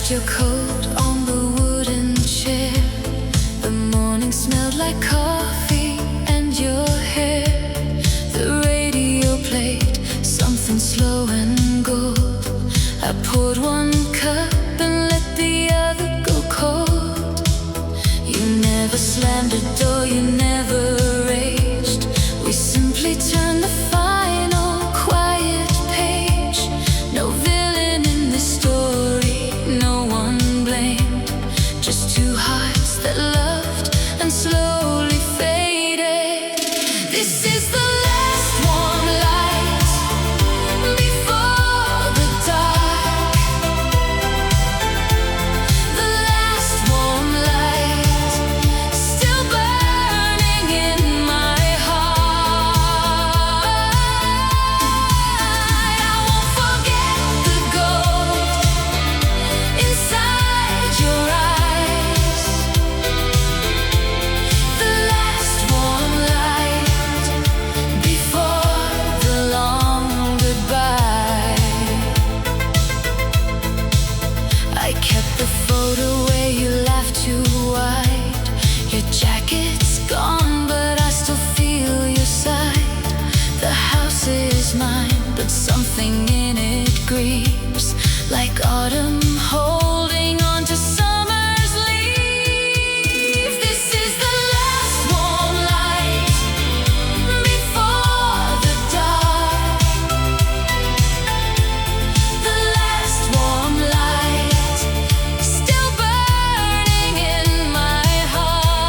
left your coat on the wooden chair. The morning smelled like coffee and your hair. The radio played something slow and gold. I poured one cup and let the other go cold. You never slammed a door, you never raged. We simply turned the final quiet page. No villain in this story, no one blamed. Just two hearts that loved and slowly faded. This is the last warm light before the dark. The last warm light still burning in my heart. I won't forget the gold inside your eyes. The last warm light before the long goodbye. I kept the photo where you laughed too wide. Your jacket's gone, but I still feel your side. The house is mine, but something in it grieves, like autumn holding on to summer's leaves. This is the last warm light before the dark. The last warm light still burning in my heart.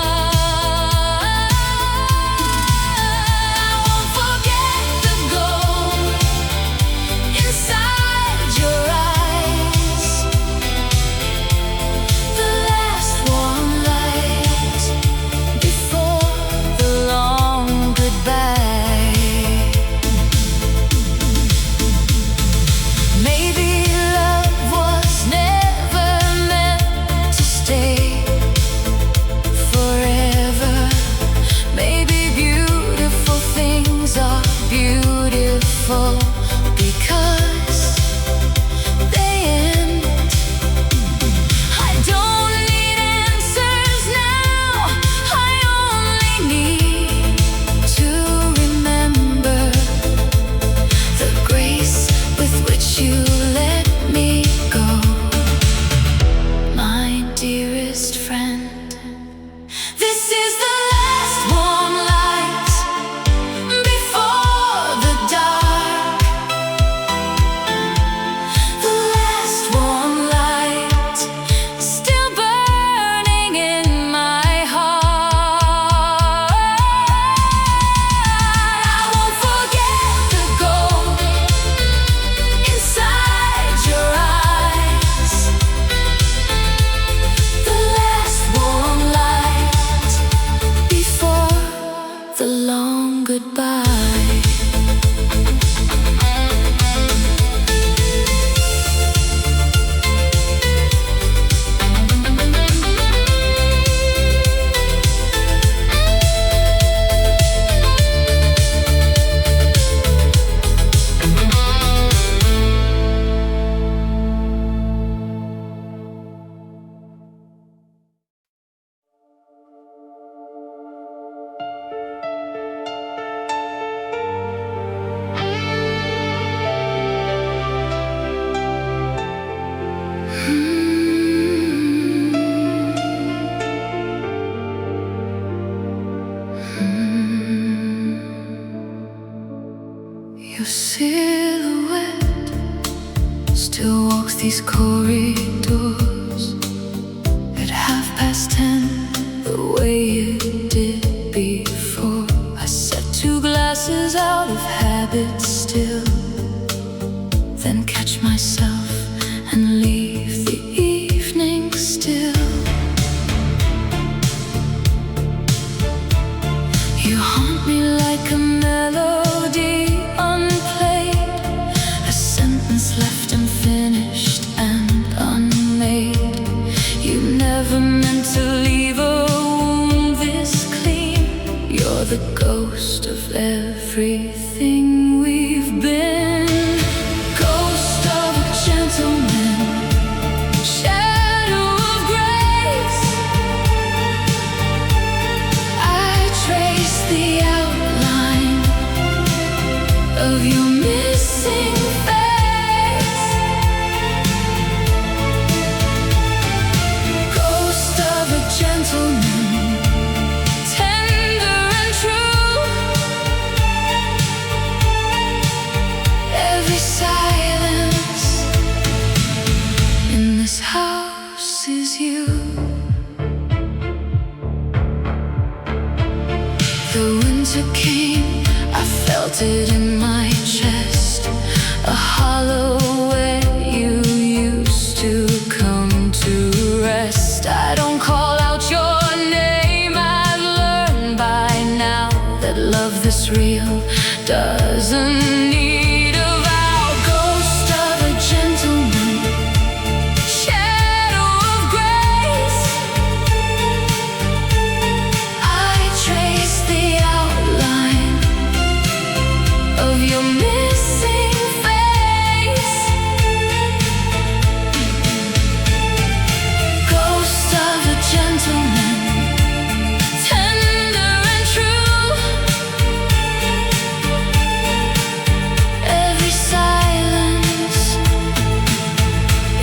I won't forget the gold inside your eyes. The last warm light before the long goodbye. Maybe love was never meant to stay forever. Maybe beautiful things are beautiful because they end. I don't need answers now. I only need to remember the grace with which you let me go, my dearest friend. This is the last warm light before the dark. The last warm light still burning in my heart. I won't forget the gold inside your eyes. The last warm light before the long goodbye. Your silhouette still walks these corridors at 10:30, the way it did before. I set two glasses out of habit still, then catch myself and leave the evening still. You haunt me like a melody unplayed, a sentence left unfinished and unmade. You never meant to leave a wound this clean. You're the ghost of everything we've been. Ghost of a gentleman, shadow of your missing face. Ghost of a gentleman, tender and true. Every silence in this house is you. The winter came, I felt it in my chest, a hollow where you used to come to rest. I don't call out your name, I've learned by now that love this real doesn't need a vow. Ghost of a gentleman, shadow of grace, I trace the outline of your missing face. Ghost of a gentleman, tender and true. Every silence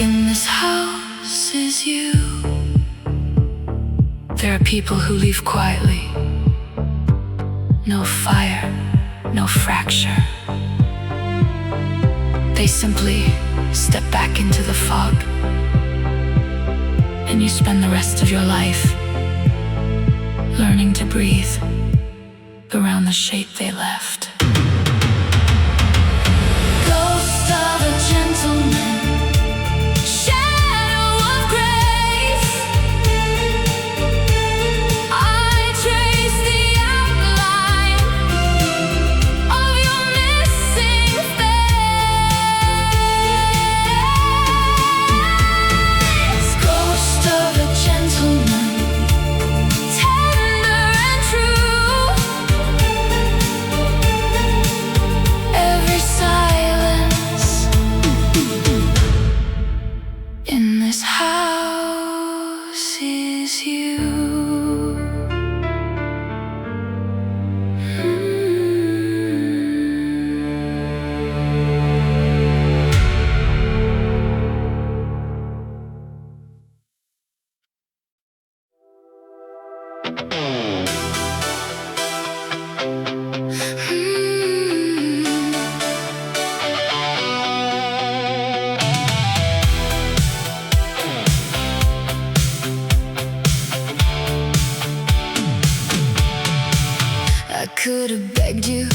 in this house is you. There are people who leave quietly. No fire, no fracture. They simply step back into the fog, and you spend the rest of your life learning to breathe around the shape they left. Ghost of a gentleman, shadow of grace, I trace the outline of your missing face. Ghost of a gentleman, tender and true. Every silence in this house is you. I could have begged you,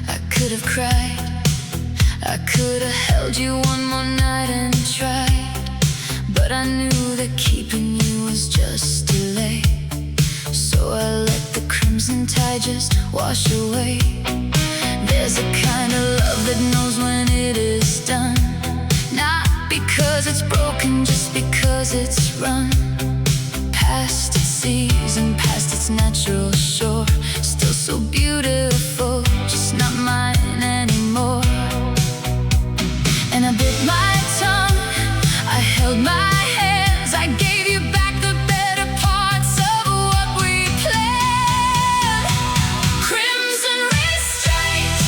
I could have cried, I could have held you one more night and tried, but I knew that keeping you was just delay. So I let the crimson tide just wash away. There's a kind of love that knows when it is done, not because it's broken, just because it's run past its season, past its natural shore. Still so beautiful, just not mine anymore. And I bit my tongue, I held my hands, I gave you back the better parts of what we planned. Crimson restraint,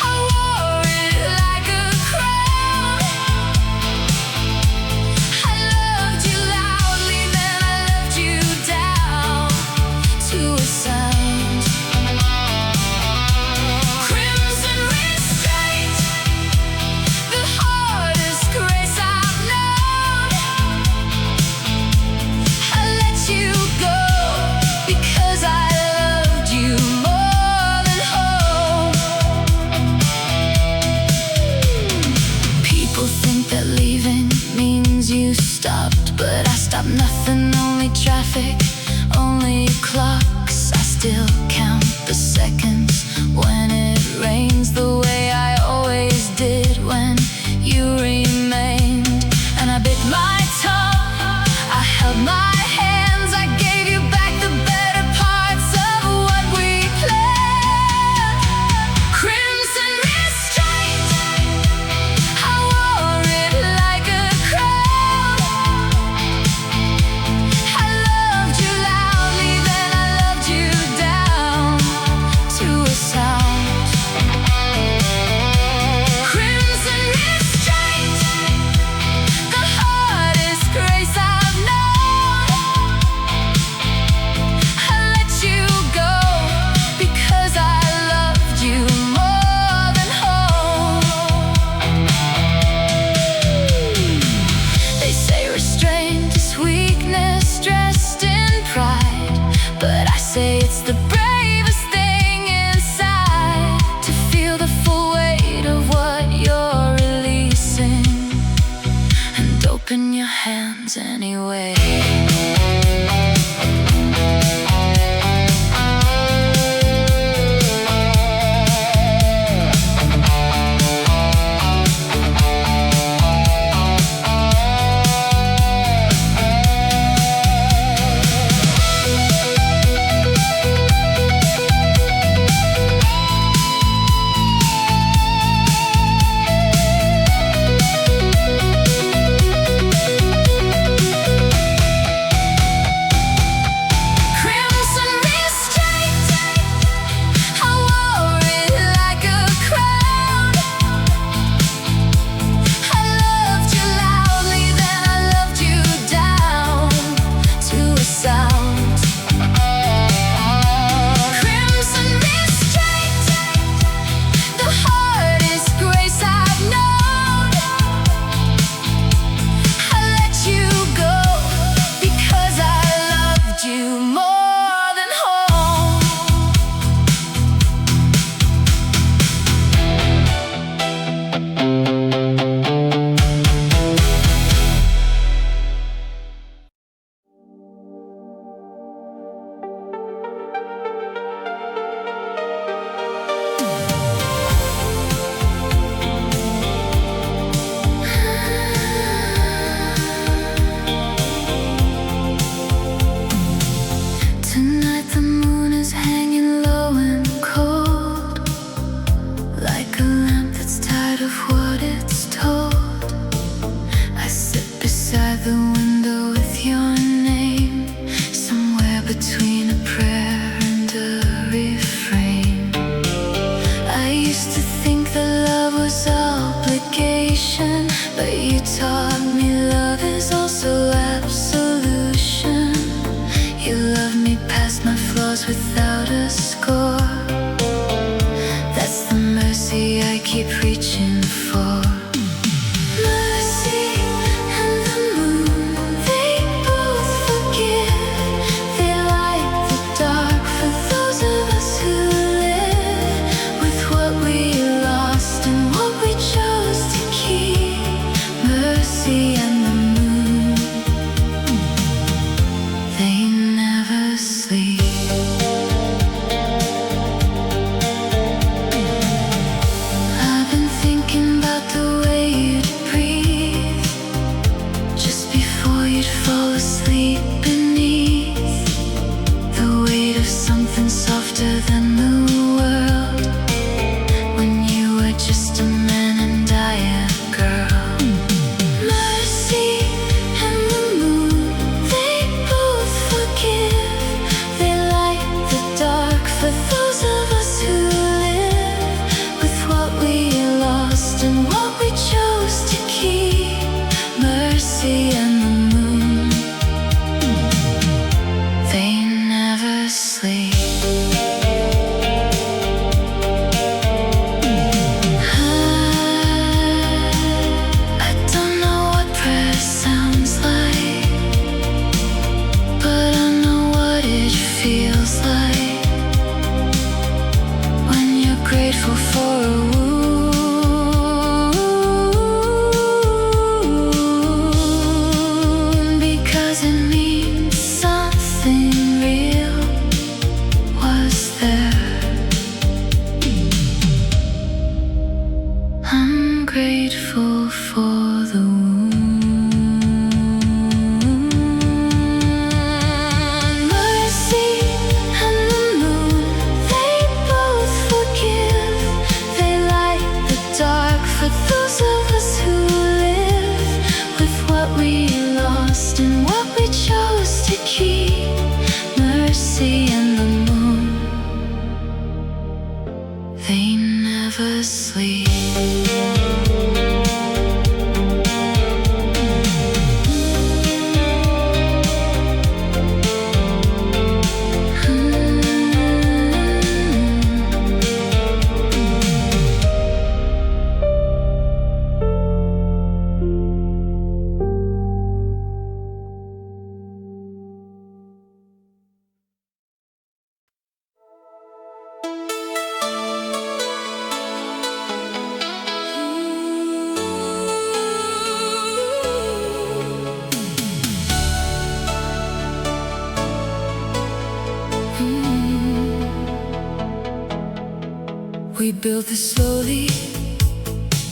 I wore it like a crown. I loved you loudly, then I loved you down to grateful for a wound, because it means something real was there. I'm grateful for the wound. Mercy and the moon, they both forgive. They light the dark for those of us who live with what we lost and what we chose to keep. Mercy and the moon, they never sleep. We built this slowly,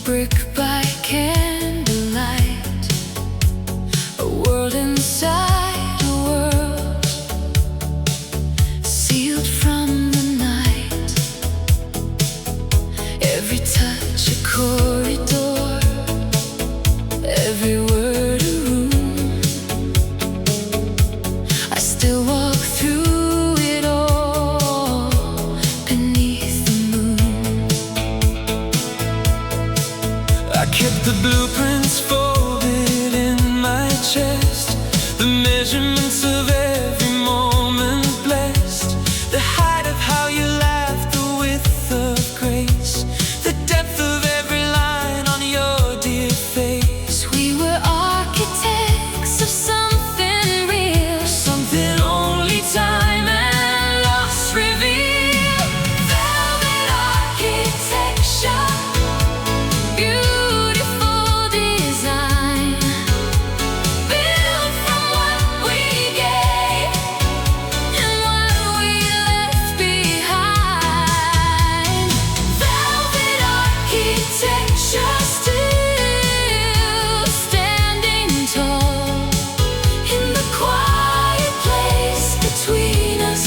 brick by candlelight, a world inside a world, sealed from the night. Every touch a corridor, every word a room. I still walk through it all beneath the moon. I kept the blueprints folded in my chest, the measurements of every moment blessed, the height of how you laughed, the width of grace, the depth of every line on your dear face. We were architects of something real, Something only time and loss reveal. velvet architecture, beautiful design, built from what we gave and what we left behind. Velvet architecture, still standing tall in the quiet place between us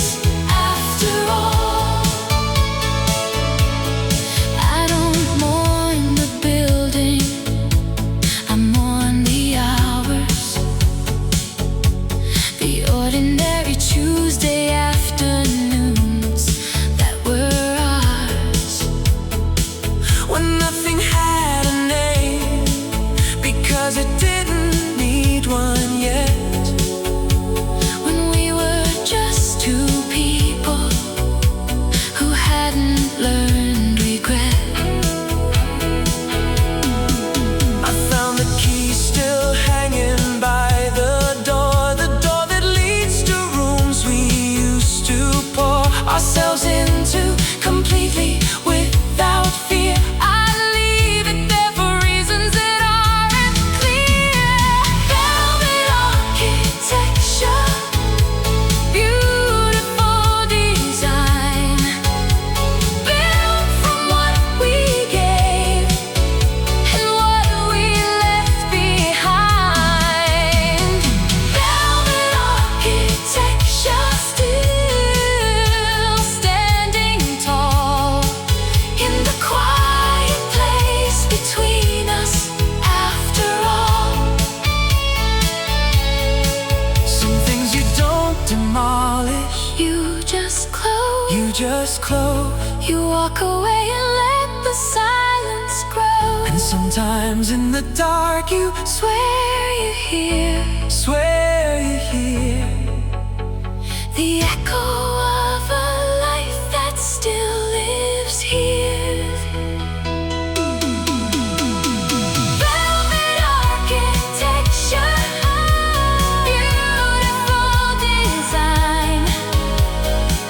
after all. I don't mourn the building, I mourn the hours, the ordinary Tuesday afternoons that were ours. When nothing had a name, because it didn't need one yet. When we were just two people who hadn't learned regret. I found the key still hanging by the door that leads to rooms we used to pour ourselves into completely without fear. I leave it there for reasons that aren't clear. Velvet architecture, beautiful design, built from what we gave and what we left behind. Velvet architecture, still standing tall in the quiet place between us after all. Some things you don't demolish, You just close, you just close. you walk away and let the silence grow. And sometimes in the dark you Swear you hear swear you hear the echo of a life that still lives here. Velvet architecture, beautiful design,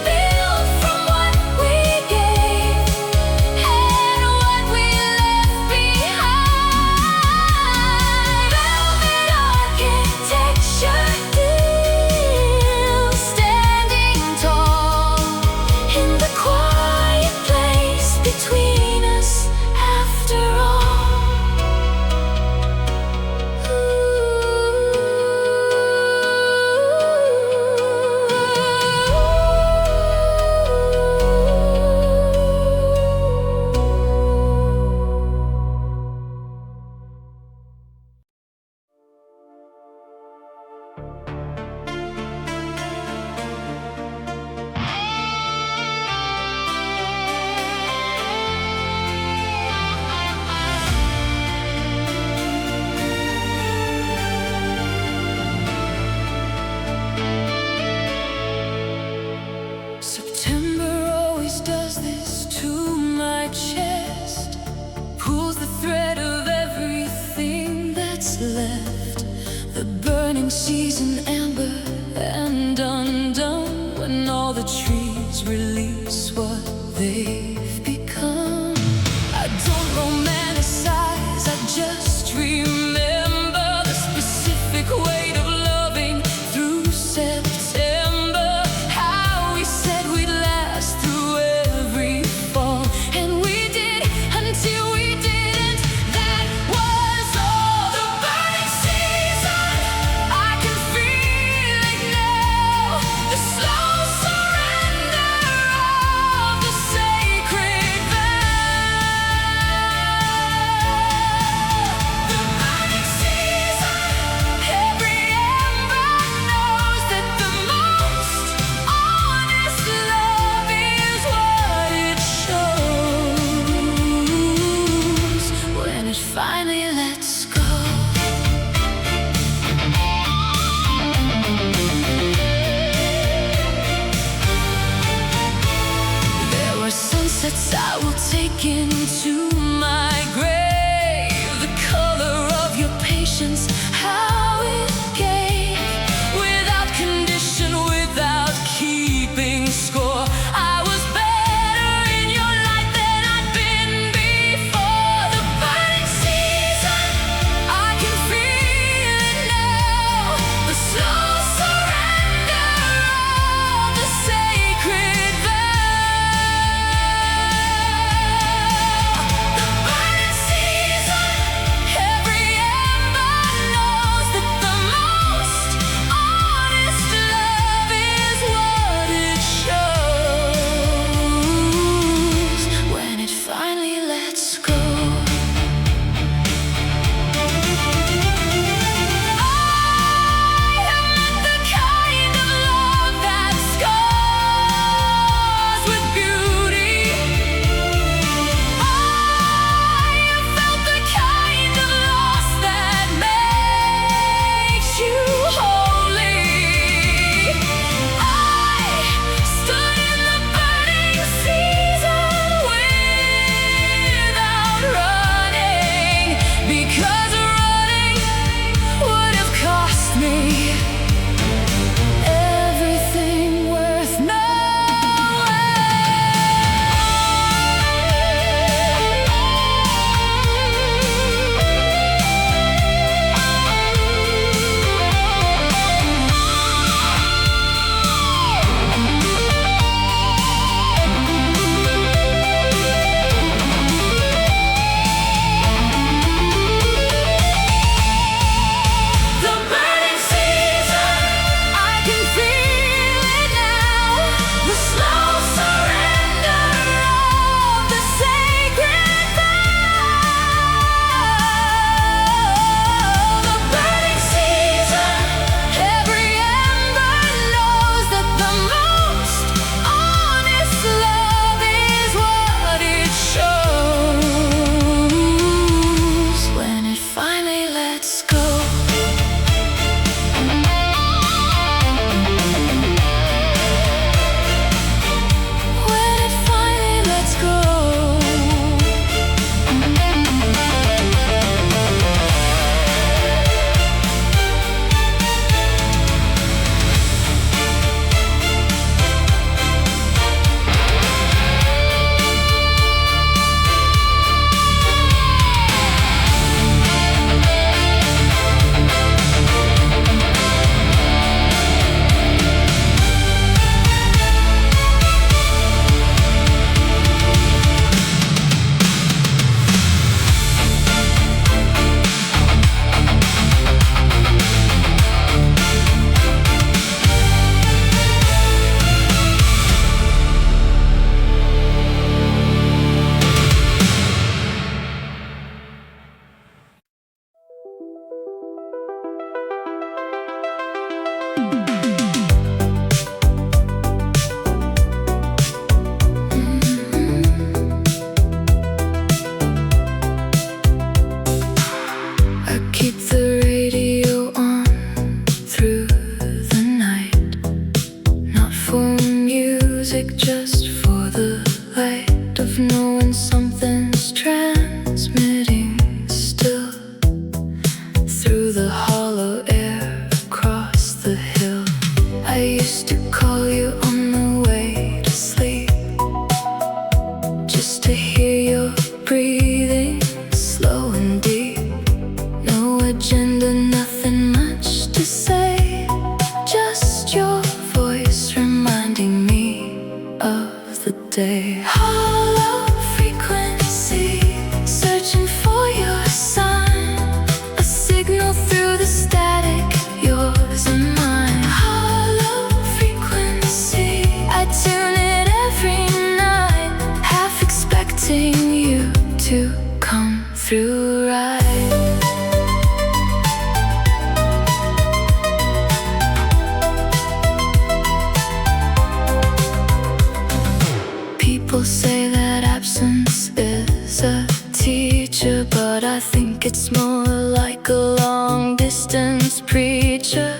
built from what we gave will take into my grave. The color of your patience, how it gave, without condition, without keeping score. I was better in your light than I'd been before. The burning season, I can feel it now. The slow surrender of the sacred vow. The burning season, every ember knows that the most honest love is what it shows when it finally lets go. I have met the kind of love that scars with beauty. I have felt the kind of loss that makes you holy. I stood in the burning season without running, because running would have cost me everything worth The burning season, I can feel it now. The slow surrender of the sacred vow. The burning season, every ember knows that the most honest love is what it shows when it finally lets go. When it finally lets go. I keep the radio on through the night, not for music, just for the light of knowing something's transmitting still through the hollow air across the hill. I used to call you on the way to sleep, just to hear your breathing slow and deep. No agenda, nothing much to say, just your voice reminding me of the day. Hollow frequency, searching for your sign, a signal through the static, yours and mine. Hollow frequency, I tune it every night, half expecting you to come through right. People say that absence is a teacher, but I think it's more like a long-distance preacher,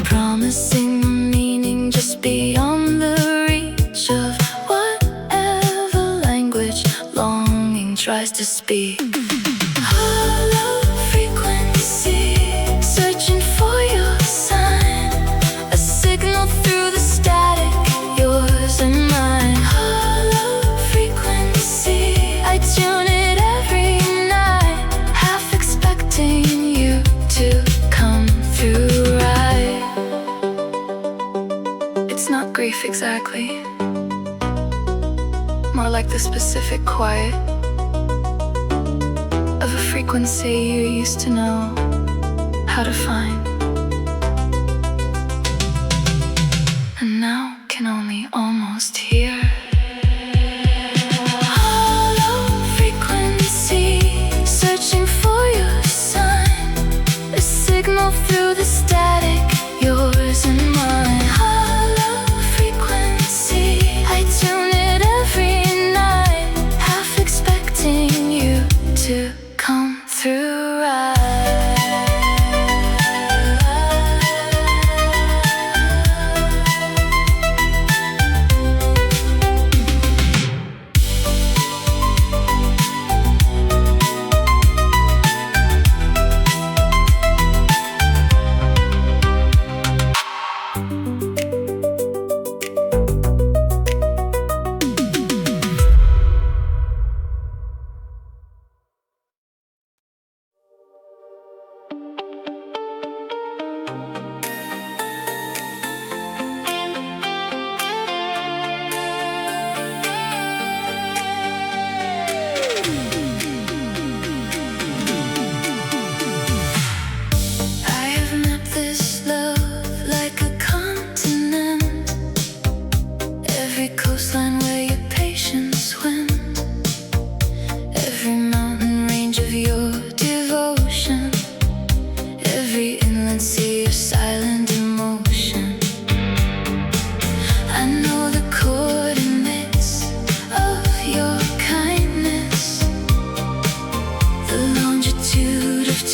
promising meaning just beyond the reach of whatever language tries to speak. Hollow frequency, searching for your sign. A signal through the static, yours and mine. Hollow frequency, I tune it every night, half expecting you to come through right. It's not grief exactly, more like the specific quiet of a frequency you used to know how to find, and now can only almost hear. Hollow frequency, searching for your sign. A signal through the static, yours and mine. Hollow frequency, I tune it every night, half expecting you to come through right.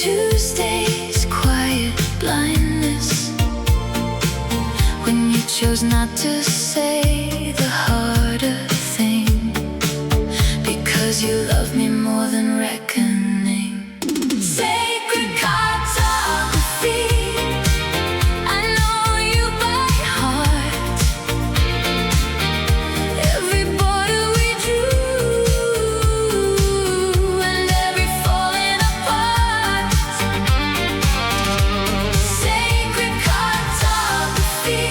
Tuesday's quiet blindness, when you chose not to say the harder thing, because you love me more than reckoning. Sacred cartography, I know you by heart. Every border we drew, and every falling apart. Sacred cartography,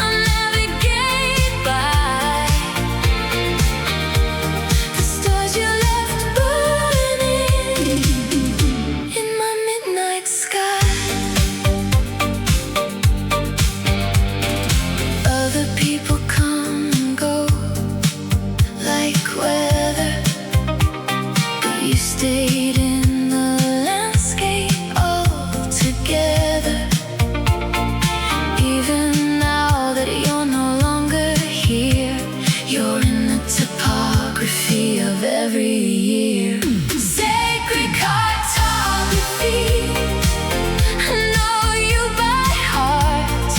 I'll navigate by the stars you left burning in my midnight sky. Other people come and go like weather, but you stayed in the landscape altogether. Even now that you're no longer here, you're in the topography of every year. Sacred cartography, I know you by heart.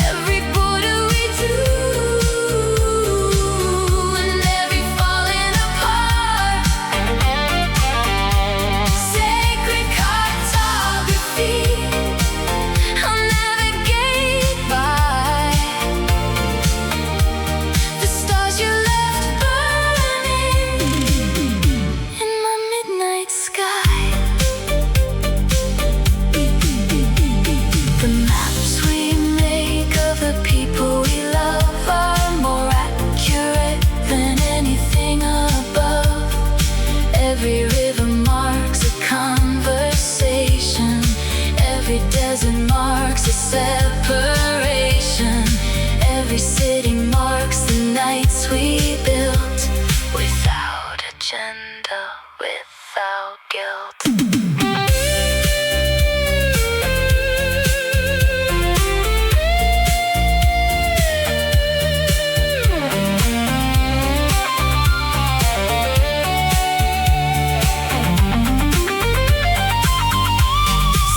Every border we drew, and every falling apart. Sacred cartography, I'll navigate by the stars you left burning in my midnight sky. The maps we make of the people we love are more accurate than anything above. Every river marks a conversation. Every desert marks a separation. Every city marks the nights we built, without agenda, without guilt.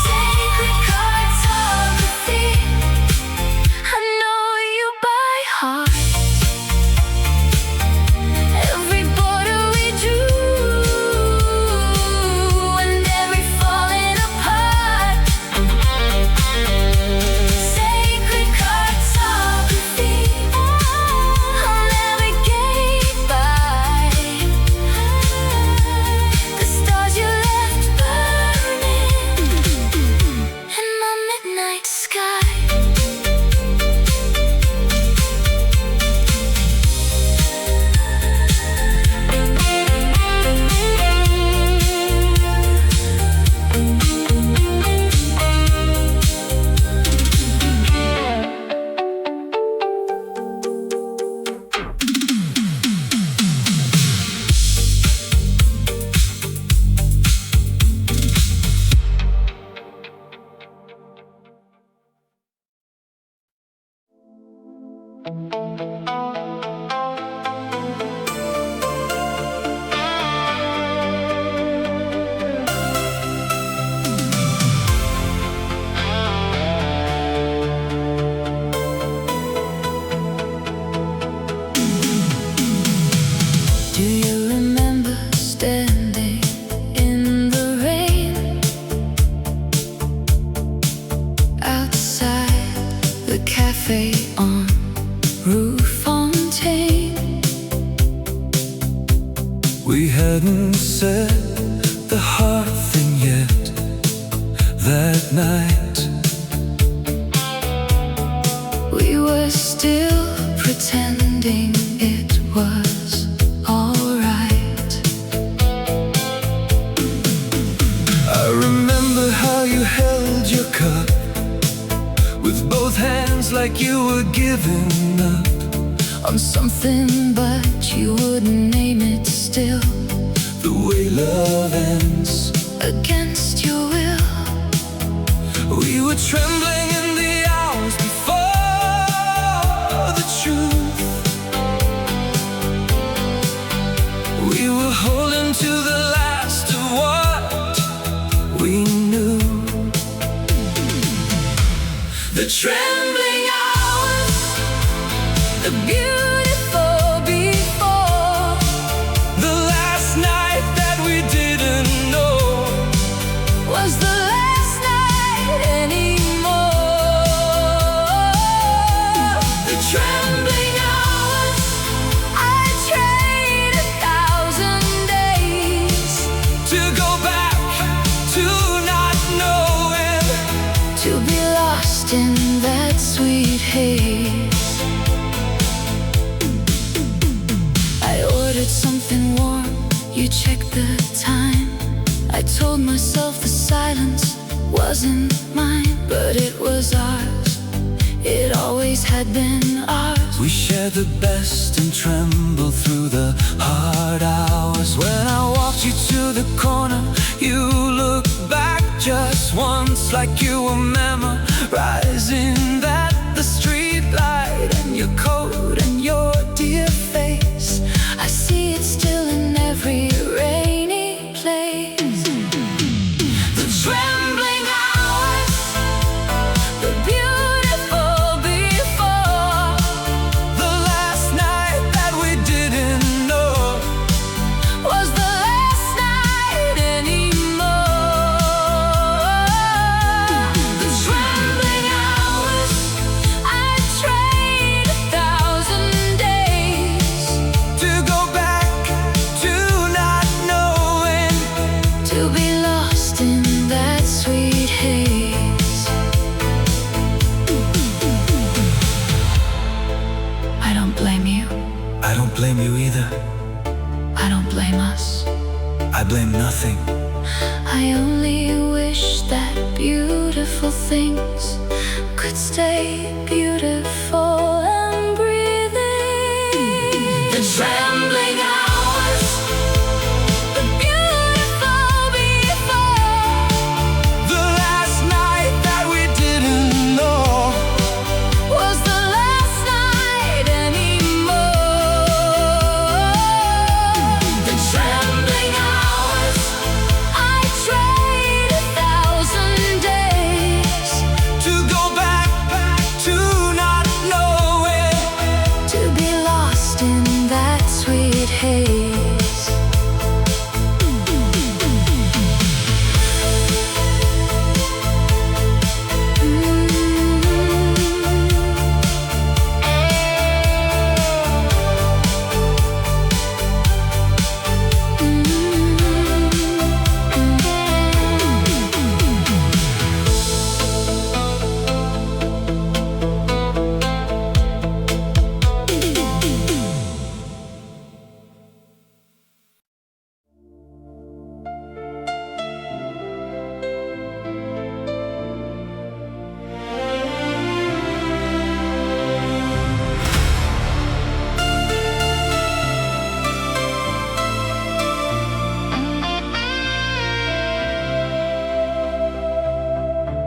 Sacred cartography, I know you by heart. We hadn't said the hard thing yet that night. We were still pretending it was alright. I remember how you held your cup with both hands like you were giving up On something, but you wouldn't name it still. the way love ends. Against your will, We were trembling in the hours before the truth. We were holding to the last of what we knew. The trembling hours, the beautiful before, the last night that we didn't know was the last night anymore. the trembling hours. I trade 1,000 days To go back to not knowing. to be lost in that sweet haze. I ordered something warm, you checked the time. I told myself the silence wasn't mine, but it was ours. It always had been ours. We shared the best and trembled through the hard hours. When I walked you to the corner, you looked back just once, like you were memorizing that the street light and your coat and your dear face. I see it still in every rainy place. The trembling Hours, the beautiful before, the last night that we didn't know was the last night anymore. the Trembling hours, I trade 1,000 days to go back to not knowing. to be lost in that sweet haze. I don't blame you. I don't blame you either. I don't blame us. I blame nothing. I only wish that beautiful things could stay beautiful and breathing. The trembling hours, the beautiful before, The last night that we didn't know was the last night anymore. the Trembling hours, I trade 1,000 days to go back to not knowing. to be lost in that sweet haze.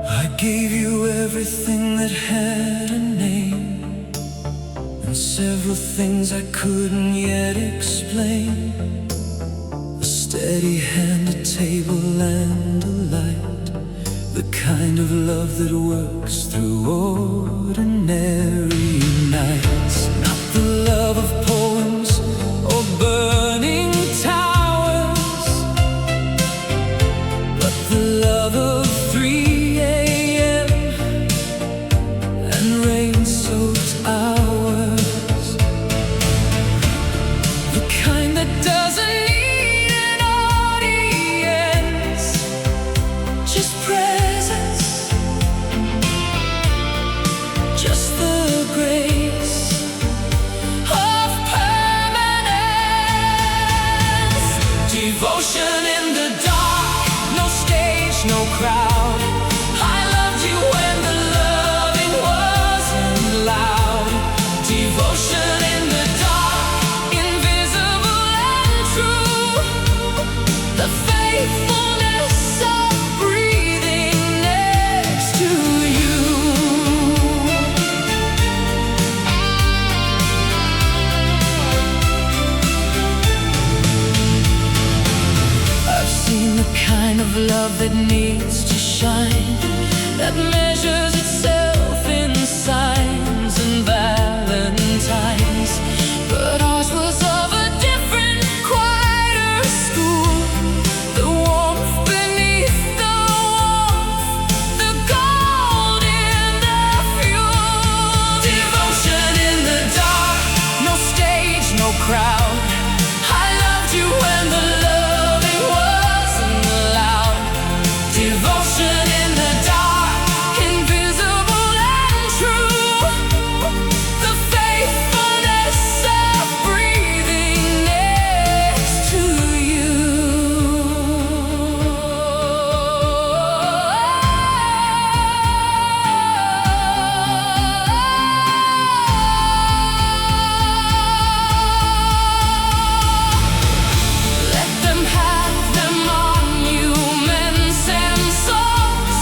I gave you everything that had a name, and several things I couldn't yet explain. A steady hand, a table, and a light. The kind of love that works through ordinary nights. Not the love of poems or burning towers, but the love of 3 a.m. and rain-soaked hours. The kind that doesn't need love that needs to shine, that measures itself in signs and valentines. But ours was of a different, quieter school. The warmth beneath the warmth, the gold in the fuel. Devotion in the dark, no stage, no crowd. I loved you when the loving wasn't allowed. Devotion in the dark, invisible and true. The faithfulness of breathing next to you. Let them have their monuments and songs,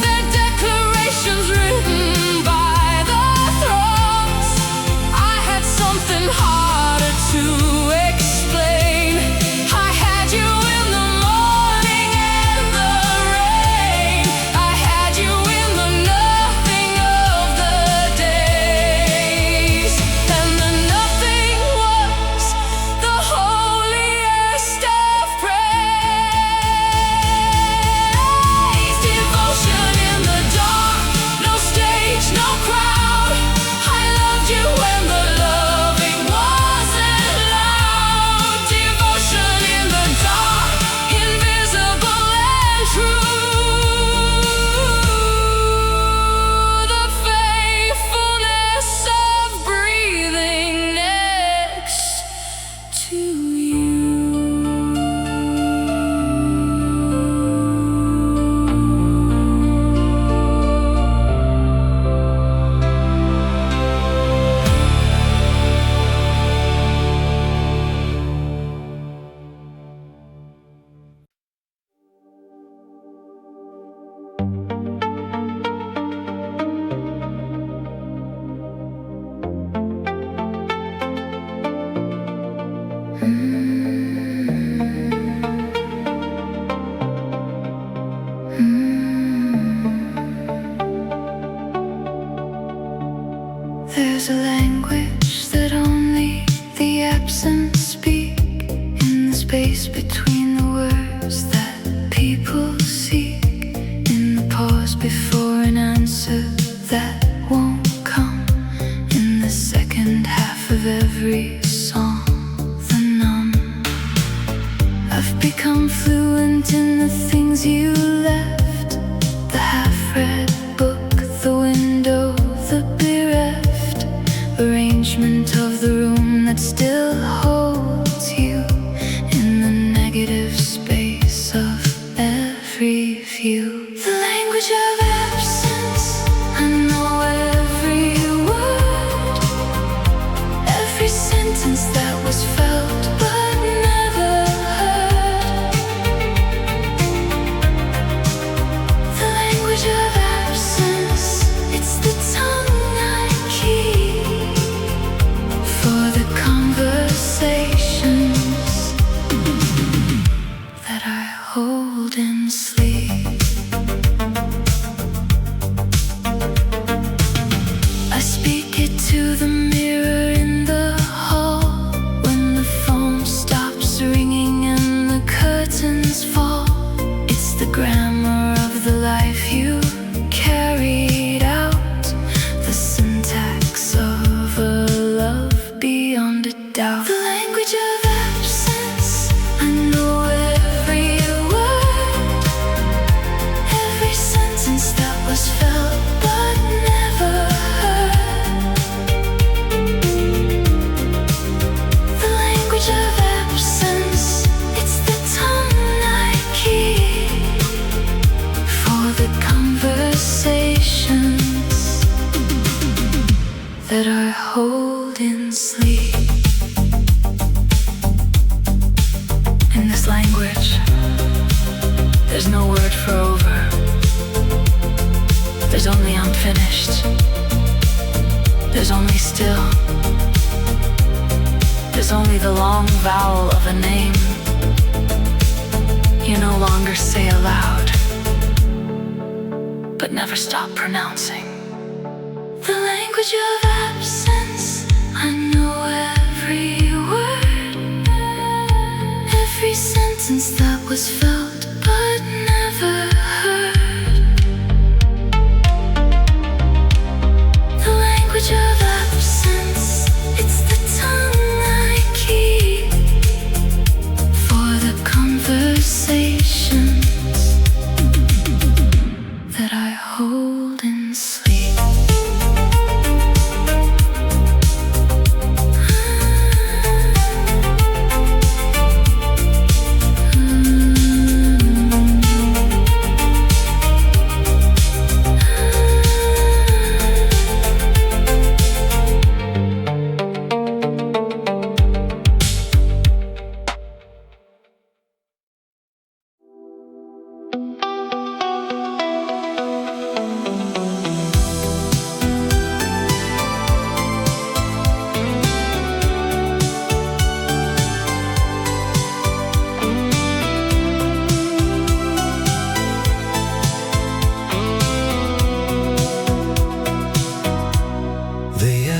their declarations written by the throngs. I had something harder to explain. I had you in the morning and the rain. I had you in the nothing of the days. And the nothing was the holiest of praise. Devotion in the dark, no stage, no crowd. I loved you when the loving wasn't loud. Devotion in the dark, invisible and true. The faithfulness of breathing next to you. There's a language that only the absent speak, in the space between the words that people seek, in the pause before an answer that won't come, in the second half of every song, the numb. I've become fluent in the things you left, the half-read book, the window, the bereft arrangement of the room that still holds you, in the negative space of every view. The language of absence, I know every word, every sentence that was felt but never heard. The language of absence, it's the tongue I keep for the conversations that I hold in sleep. I speak it to the mirror in the hall when the phone stops ringing and the curtains fall. It's the grammar of the life you carried out, the syntax of a love beyond a doubt. The language of absence, I know every word, every sentence that was felt but never heard. The language of absence, it's the tongue I keep for the conversations that I hold in sleep. In this language, there's no word for over. There's only unfinished. There's only still. There's only the long vowel of a name you no longer say aloud. but never stop pronouncing. The language of absence, I know every word, every sentence that was felt but never heard. The language of absence, it's the tongue I keep for the conversations that I hold in sleep.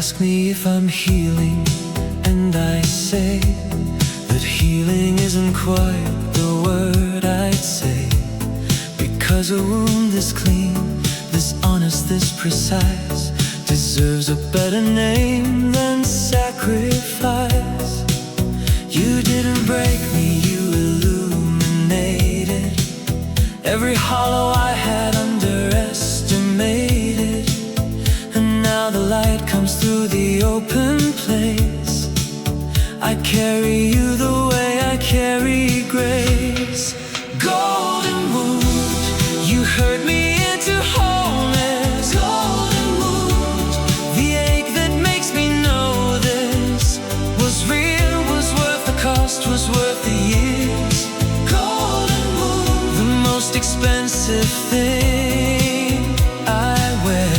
Ask me if I'm healing, and I say that healing isn't quite the word I'd say, because a wound this clean, this honest, this precise deserves a better name than sacrifice. You didn't break me, you illuminated every hollow I had underestimated. And now the light comes through the open place. I carry you the way I carry grace. Golden wound, you hurt me into wholeness. Golden wound, the ache that makes me know this was real, was worth the cost, was worth the years. Golden wound, the most expensive thing I wear.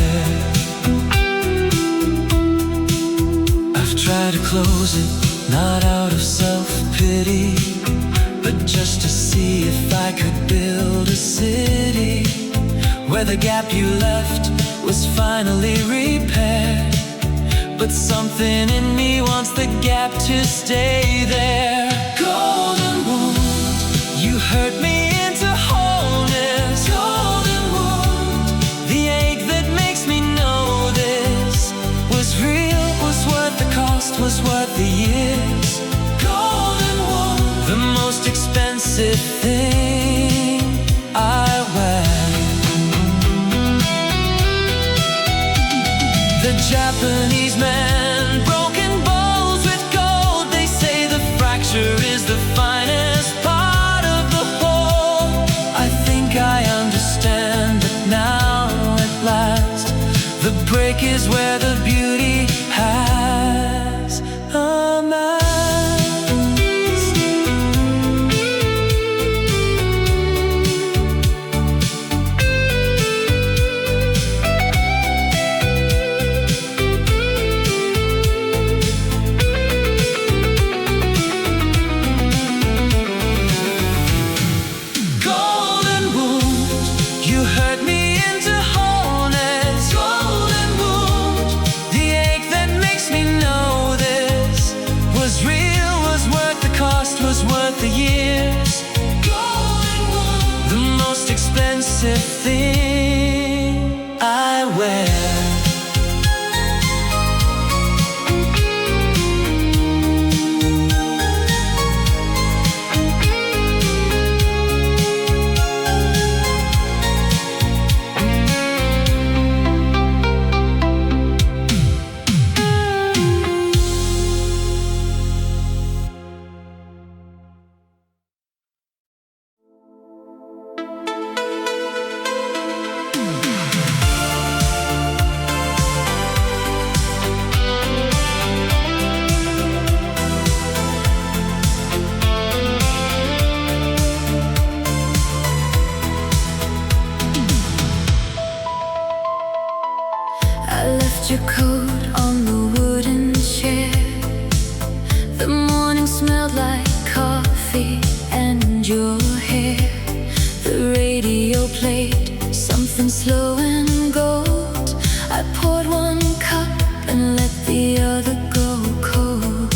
Try to close it, not out of self-pity, but just to see if I could build a city where the gap you left was finally repaired. But something in me wants the gap to stay there. Golden wound, you hurt me into wholeness. Golden wound, the ache that makes me know this was real, worth the cost, was worth the years. Golden wound, the most expensive thing I wear. The Japanese man, broken bowls with gold. They say the fracture is the finest part of the whole. I think I understand that now at last. The break is where the beauty has amassed. Golden wound, you hurt me into wholeness. Golden wound, the ache that makes me know this was real, was worth the cost, was worth the years. Golden wound, the most expensive thing I wear. Your coat on the wooden chair. The morning smelled like coffee and your hair. The radio played something something slow and gold. I poured one cup and let the other go cold.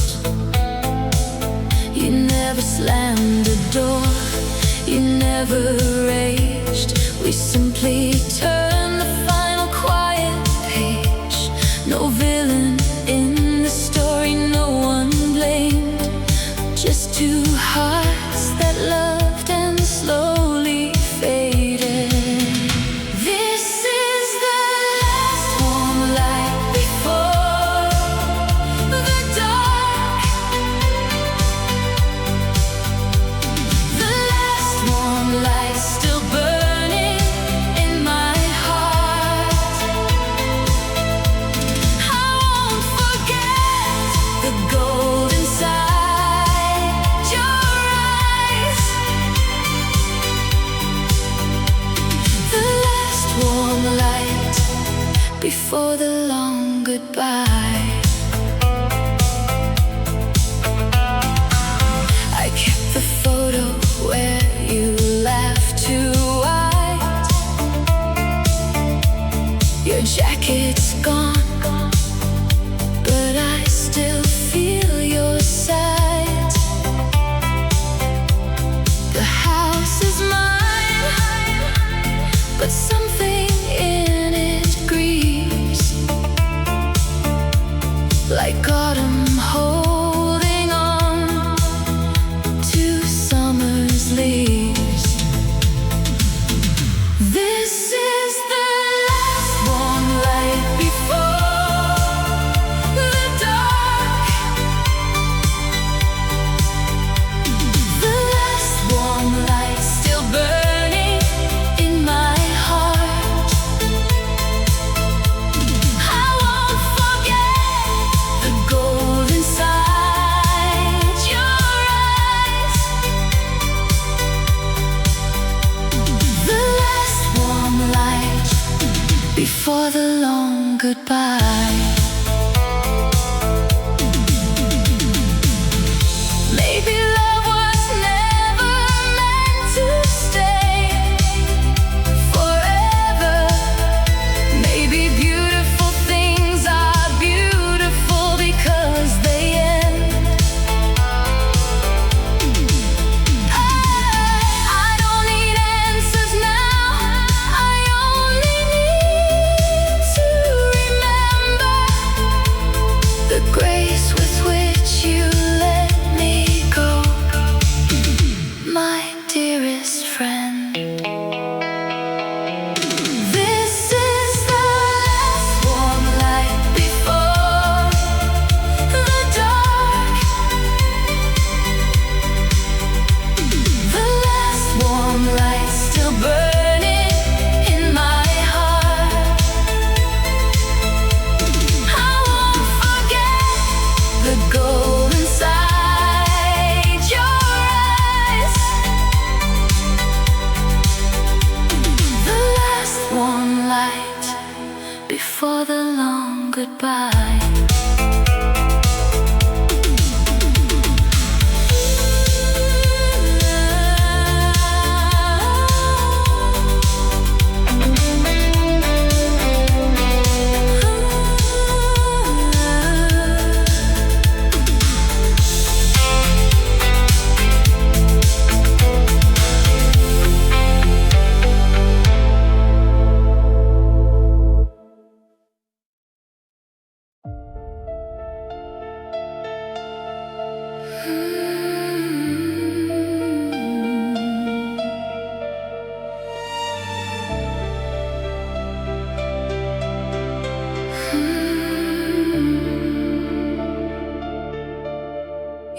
You never slammed a door, you never raged. We simply turned the final quiet page. No villain in the story, no one blamed. Just two hearts that loved and slowly faded. This is the last warm light before the dark. The last warm light still burning in my heart. I won't forget the gold inside your eyes. The last warm light before the long goodbye. I kept the photo where you laughed too wide. Your jacket's gone, but I still feel your sight. The house is mine, but something in it grieves, like autumn holding on to summer's leaves. This is the last warm light before the dark. The last warm light still burning in my heart. I won't forget the gold inside your eyes. The last warm light before the long goodbye. Maybe love was never meant to stay forever. Maybe beautiful things are beautiful because they end. I don't need answers now, I only need to remember the grace with which you let me go, my dearest friend. This is the last warm light before the dark. The last warm light still burning in my heart. I won't forget the gold inside your eyes. The last warm light before the long goodbye.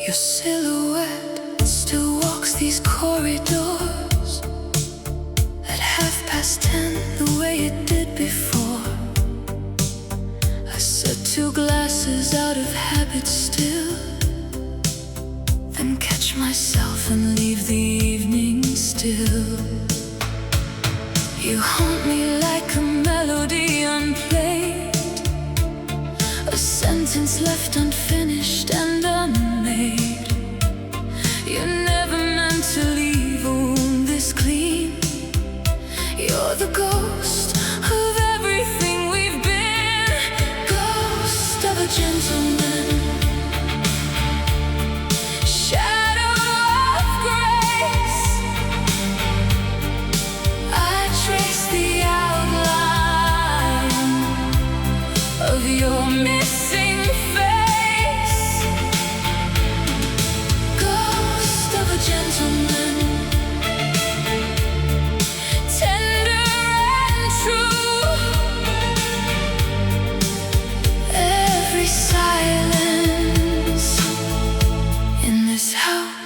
Your silhouette still walks these corridors at 10:30, the way it did before. I set two glasses out of habit still, then catch myself and leave the evening still. You haunt me like a melody unplayed, a sentence left unfinished and unmade. You never meant to leave a wound this clean. You're the ghost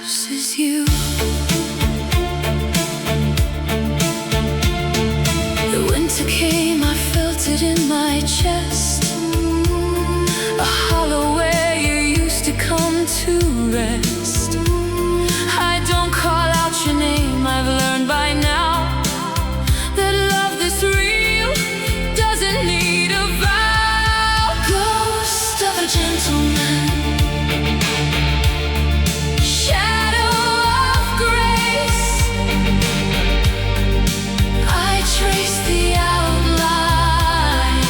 house is you. The winter came, I felt it in my chest, a hollow where you used to come to rest. I don't call out your name, I've learned by now that love this real doesn't need a vow. Ghost of a gentleman, shadow of grace, I trace the outline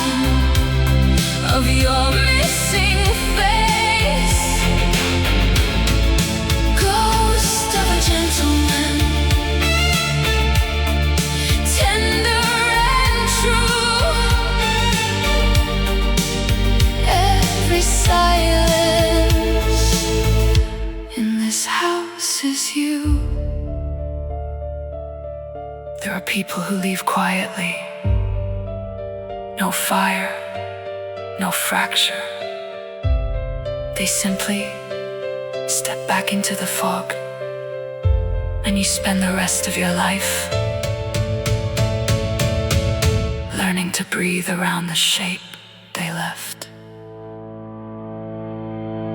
of your missing face. Ghost of a gentleman, tender and true, every silence in this house is you. There are people who leave quietly. No fire, no fracture. They simply step back into the fog, and you spend the rest of your life learning to breathe around the shape they left.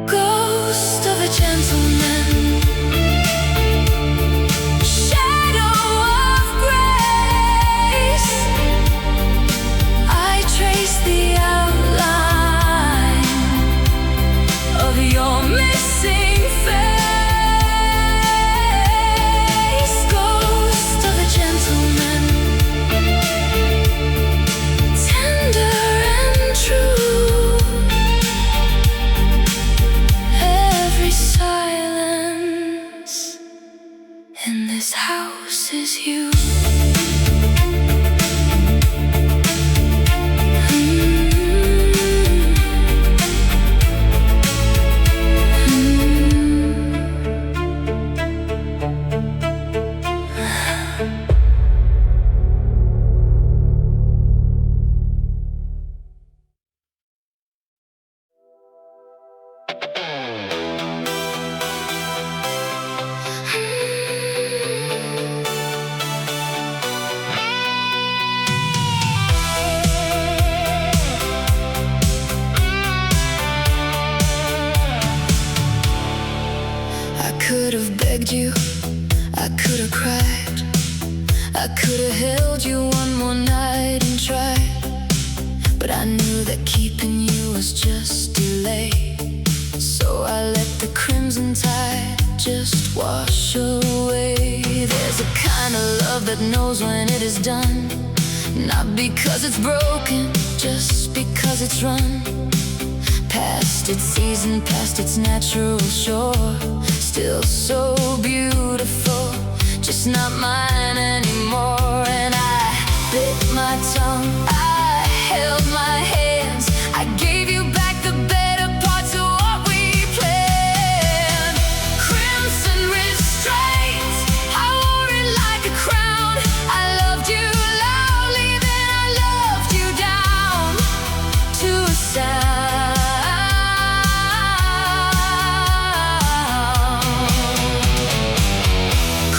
Ghost of a gentleman, shadow of grace, I trace the outline of your missing face. Ghost of a gentleman, tender and true, every silence in this house is you. I could have begged you, I could have cried, I could have held you one more night and tried, but I knew that keeping you was just delay. So I let the crimson tide just wash away. There's a kind of love that knows when it is done, not because it's broken, just because it's run past its season, past its natural shore. Still so beautiful, just not mine anymore. And I bit my tongue, I held my hands, I gave you back the better parts of what we planned. Crimson restraint, I wore it like a crown. I loved you loudly, then I loved you down to a sound.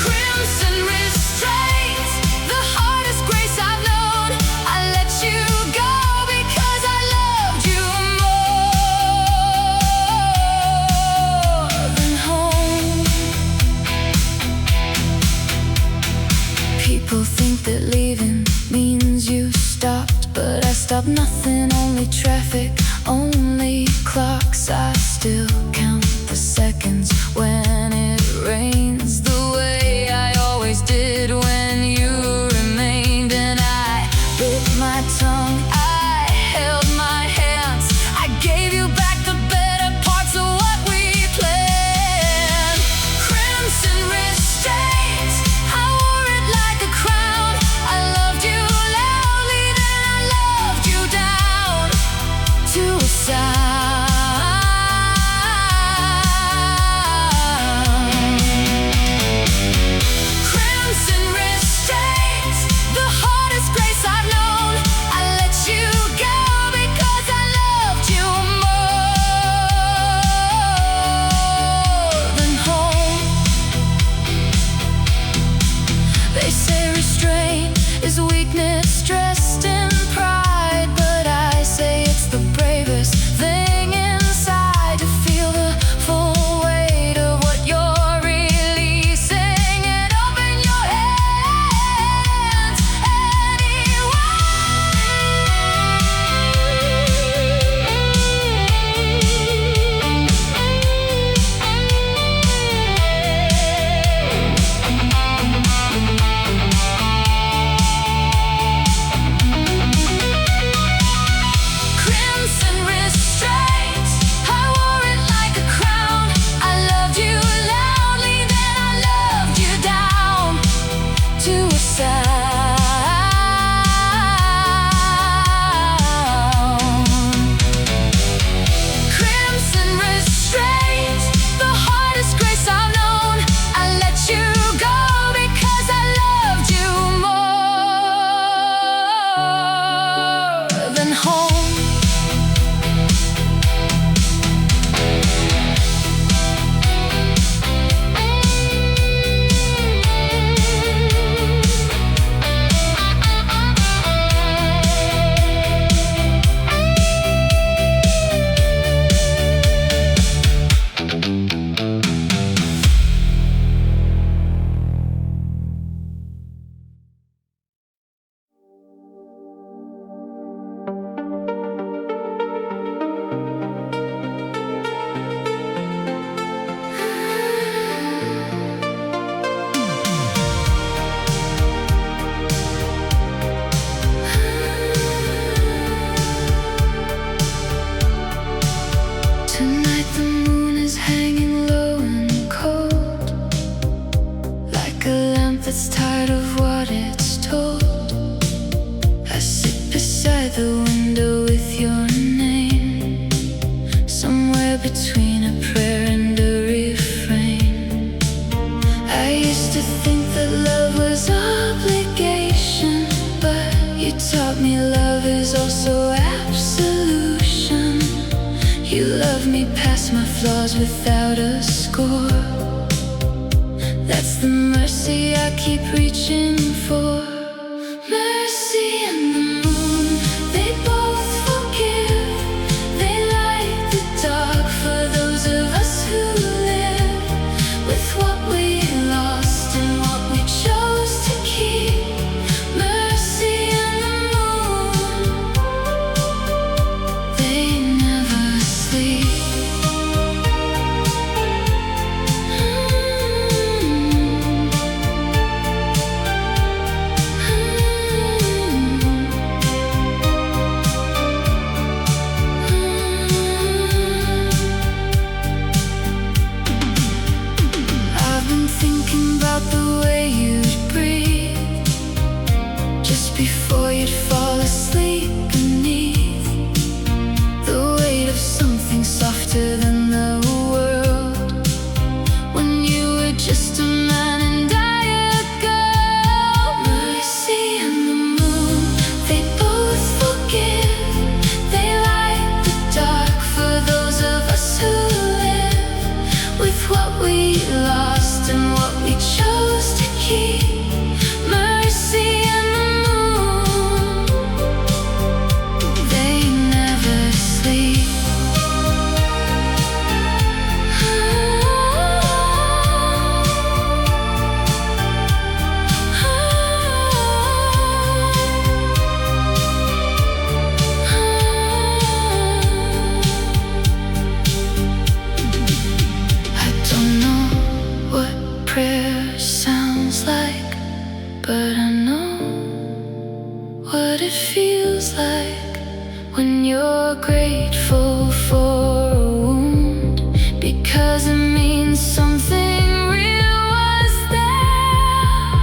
Crimson restraint, the hardest grace I've known. I let you go because I loved you more than home. People think that leaving means you stopped, but I stopped nothing, only traffic, only clocks. I still count the seconds when it rains, the way I always did when you remained. And I bit my tongue, I held my hands, I gave you back the better parts of what we planned. Crimson restraint, I wore it like a crown. I loved you loudly, then I loved you down to a sound. that's tired of what it's told. I sit beside the window with your name, somewhere between a prayer and a refrain. I used to think that love was obligation, but you taught me love is also absolution. You love me past my flaws without a score. That's the mercy I keep reaching for. Mercy and the moon, they both forgive. They light the dark for those of us who live with what we lost and what we chose to keep. Mercy and the moon, they never sleep. I've been thinking about the way you'd breathe just before you'd fall asleep beneath the weight of something softer than the world. When you were just a man and I a girl. Mercy and the moon, they both forgive. They light the dark for those of us who live with what we lost and what we chose to keep. Mercy and the moon, they never sleep. I don't know what prayer sounds like, but I know what it feels like when you're grateful for a wound, because it means something real was there.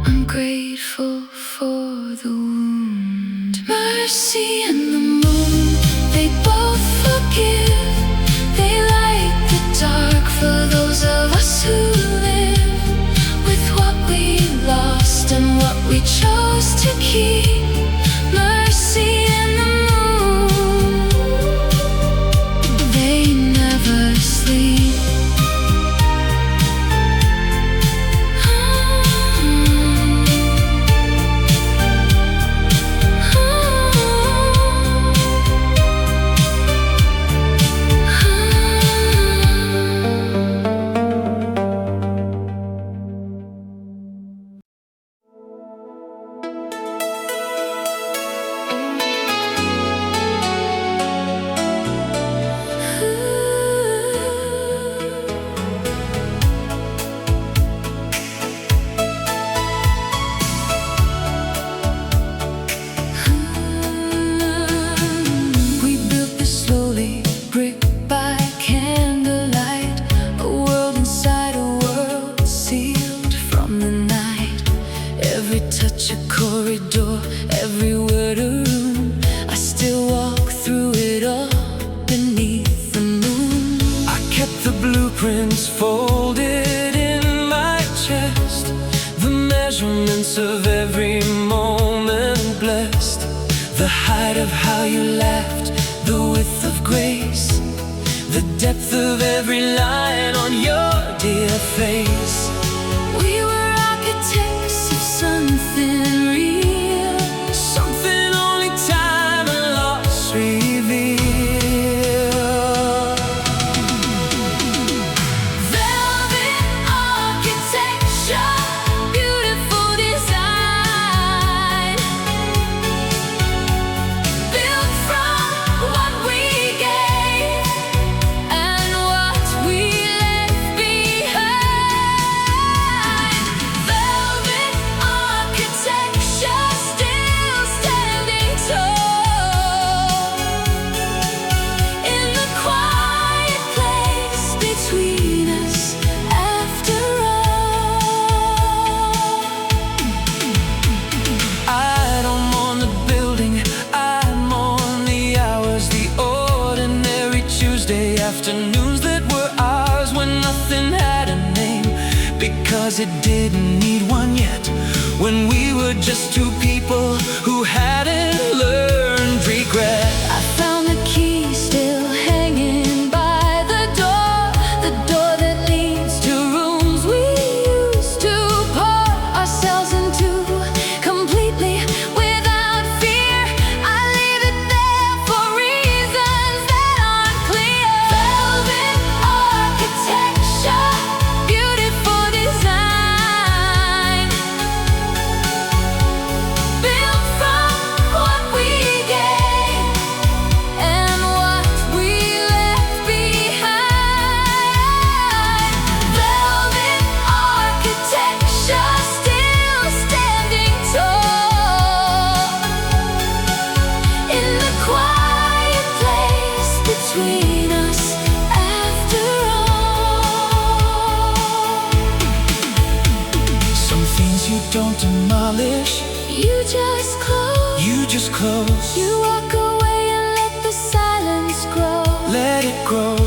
I'm grateful for the wound. Mercy and the moon, they both forgive. They light the dark for those of us who live with what we lost and what we chose to keep. Mercy and the moon, they never sleep. We built this slowly, brick by candlelight, a world inside a world sealed from the night. Every touch a corridor, every word a room. I still walk through it all beneath the moon. I kept the blueprints folded in my chest, the measurements of every moment blessed, the height of how you laughed, the width of grace, the depth of every line on your dear face. We were architects of something real, Something only time and loss reveal. velvet architecture, beautiful design, built from what we gave and what we left behind. because it didn't need one yet. When we were just two people who hadn't learned regret. I found the key still hanging by the door that leads to rooms we used to pour ourselves into completely without fear. I leave it there for reasons that aren't clear. Velvet architecture, beautiful design, built from what we gave and what we left behind. Velvet architecture still standing tall in the quiet place between us after all. Some things you don't demolish, You just close. you just close. You walk away and let the silence grow. Let it grow.